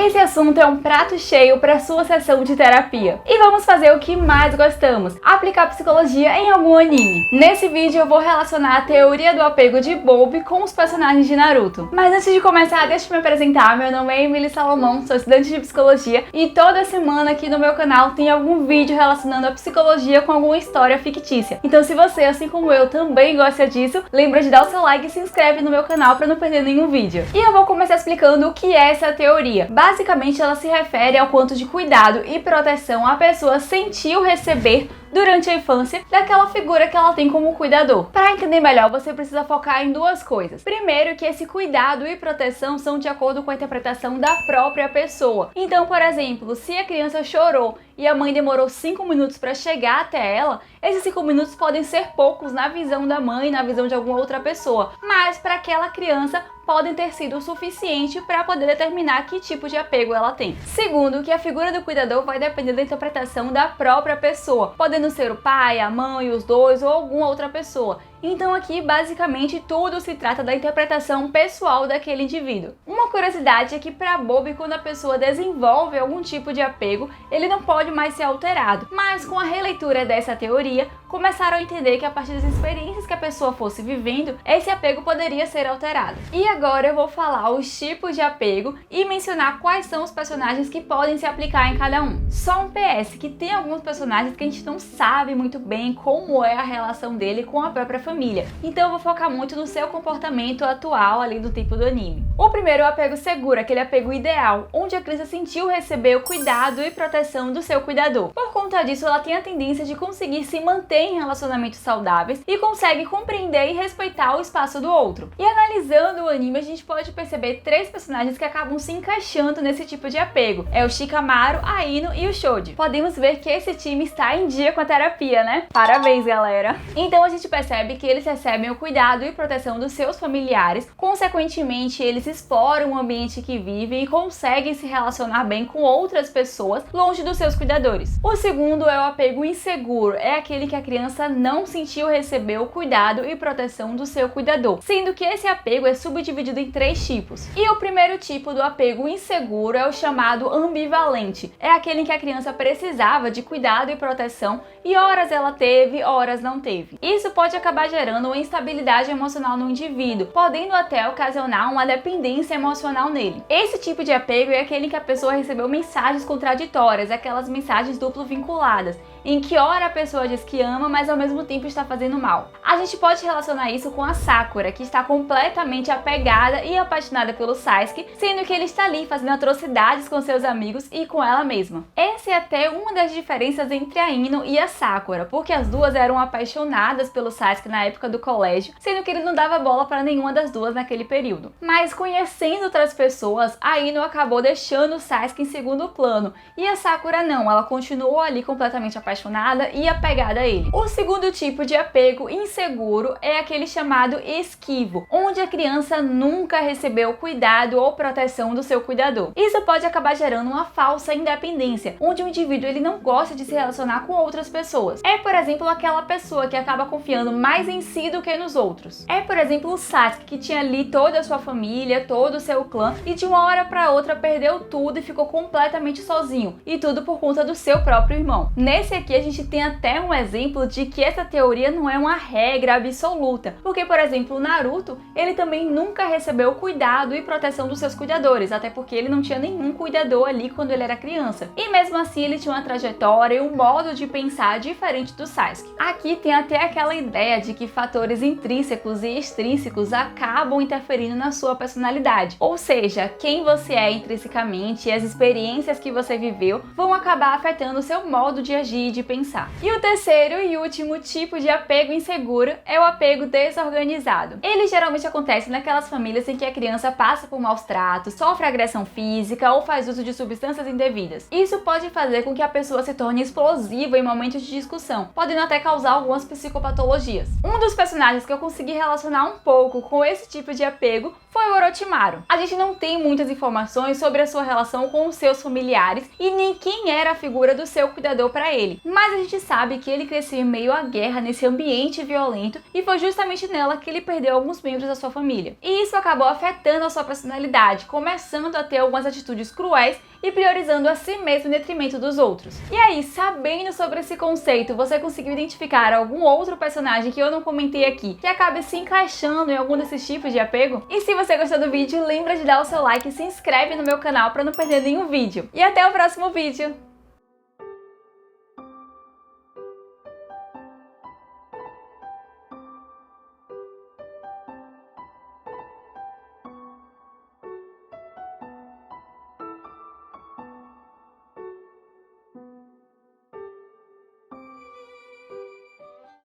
Esse assunto é um prato cheio para sua sessão de terapia. E vamos fazer o que mais gostamos, aplicar psicologia em algum anime. Nesse vídeo eu vou relacionar a teoria do apego de Bob com os personagens de Naruto. Mas antes de começar, deixa eu me apresentar. Meu nome é Emily Salomão, sou estudante de psicologia e toda semana aqui no meu canal tem algum vídeo relacionando a psicologia com alguma história fictícia. Então se você, assim como eu, também gosta disso, lembra de dar o seu like e se inscreve no meu canal para não perder nenhum vídeo. E eu vou começar explicando o que é essa teoria. Basicamente, ela se refere ao quanto de cuidado e proteção a pessoa sentiu receber durante a infância daquela figura que ela tem como cuidador. Para entender melhor, você precisa focar em duas coisas. Primeiro, que esse cuidado e proteção são de acordo com a interpretação da própria pessoa. Então, por exemplo, se a criança chorou e a mãe demorou 5 minutos para chegar até ela, esses 5 minutos podem ser poucos na visão da mãe, na visão de alguma outra pessoa, mas para aquela criança podem ter sido o suficiente para poder determinar que tipo de apego ela tem. Segundo, que a figura do cuidador vai depender da interpretação da própria pessoa, podendo ser o pai, a mãe, os dois ou alguma outra pessoa. Então aqui, basicamente, tudo se trata da interpretação pessoal daquele indivíduo. Uma curiosidade é que para Bob, quando a pessoa desenvolve algum tipo de apego, ele não pode mais ser alterado. Mas com a releitura dessa teoria, começaram a entender que a partir das experiências que a pessoa fosse vivendo, esse apego poderia ser alterado. E agora eu vou falar os tipos de apego e mencionar quais são os personagens que podem se aplicar em cada um. Só um PS, que tem alguns personagens que a gente não sabe muito bem como é a relação dele com a própria família. Então eu vou focar muito no seu comportamento atual ali do tipo do anime. O primeiro é o apego seguro, aquele apego ideal, onde a criança sentiu receber o cuidado e proteção do seu cuidador. Por conta disso, ela tem a tendência de conseguir se manter em relacionamentos saudáveis e consegue compreender e respeitar o espaço do outro. E analisando o anime, a gente pode perceber 3 personagens que acabam se encaixando nesse tipo de apego. É o Shikamaru, a Ino e o Shoji. Podemos ver que esse time está em dia com a terapia, né? Parabéns, galera! Então a gente percebe que eles recebem o cuidado e proteção dos seus familiares, consequentemente eles exploram o ambiente que vivem e conseguem se relacionar bem com outras pessoas longe dos seus cuidadores. O segundo é o apego inseguro, é aquele que a criança não sentiu receber o cuidado e proteção do seu cuidador, sendo que esse apego é subdividido em 3 tipos. E o primeiro tipo do apego inseguro é o chamado ambivalente, é aquele em que a criança precisava de cuidado e proteção e horas ela teve, horas não teve. Isso pode acabar gerando uma instabilidade emocional no indivíduo, podendo até ocasionar uma dependência emocional nele. Esse tipo de apego é aquele em que a pessoa recebeu mensagens contraditórias, aquelas mensagens duplo vinculadas, em que ora a pessoa diz que ama, mas ao mesmo tempo está fazendo mal. A gente pode relacionar isso com a Sakura, que está completamente apegada e apaixonada pelo Sasuke, sendo que ele está ali fazendo atrocidades com seus amigos e com ela mesma. Essa é até uma das diferenças entre a Ino e a Sakura, porque as duas eram apaixonadas pelo Sasuke na época do colégio, sendo que ele não dava bola para nenhuma das duas naquele período. Mas conhecendo outras pessoas, a Ino acabou deixando o Sasuke em segundo plano, e a Sakura não, ela continuou ali completamente apaixonada e apegada a ele. O segundo tipo de apego inseguro é aquele chamado esquivo, onde a criança nunca recebeu cuidado ou proteção do seu cuidador. Isso pode acabar gerando uma falsa independência, onde o indivíduo ele não gosta de se relacionar com outras pessoas. É, por exemplo, aquela pessoa que acaba confiando mais em si do que nos outros. É, por exemplo, o Sasuke, que tinha ali toda a sua família, todo o seu clã, e de uma hora para outra perdeu tudo e ficou completamente sozinho, e tudo por conta do seu próprio irmão. Nesse aqui a gente tem até um exemplo de que essa teoria não é uma regra absoluta, porque, por exemplo, o Naruto, ele também nunca recebeu cuidado e proteção dos seus cuidadores, até porque ele não tinha nenhum cuidador ali quando ele era criança. E mesmo assim ele tinha uma trajetória e um modo de pensar diferente do Sasuke. Aqui tem até aquela ideia de que fatores intrínsecos e extrínsecos acabam interferindo na sua personalidade, ou seja, quem você é intrinsecamente e as experiências que você viveu vão acabar afetando o seu modo de agir e de pensar. E o terceiro e último tipo de apego inseguro é o apego desorganizado. Ele geralmente acontece naquelas famílias em que a criança passa por maus tratos, sofre agressão física ou faz uso de substâncias indevidas. Isso pode fazer com que a pessoa se torne explosiva em momentos de discussão, podendo até causar algumas psicopatologias. Um dos personagens que eu consegui relacionar um pouco com esse tipo de apego foi o Orochimaru. A gente não tem muitas informações sobre a sua relação com os seus familiares e nem quem era a figura do seu cuidador para ele, mas a gente sabe que ele cresceu em meio à guerra nesse ambiente violento e foi justamente nela que ele perdeu alguns membros da sua família. E isso acabou afetando a sua personalidade, começando a ter algumas atitudes cruéis e priorizando a si mesmo em detrimento dos outros. E aí, sabendo sobre esse conceito, você conseguiu identificar algum outro personagem que eu não comentei aqui, que acabe se encaixando em algum desses tipos de apego? E se você gostou do vídeo, lembra de dar o seu like e se inscreve no meu canal para não perder nenhum vídeo. E até o próximo vídeo!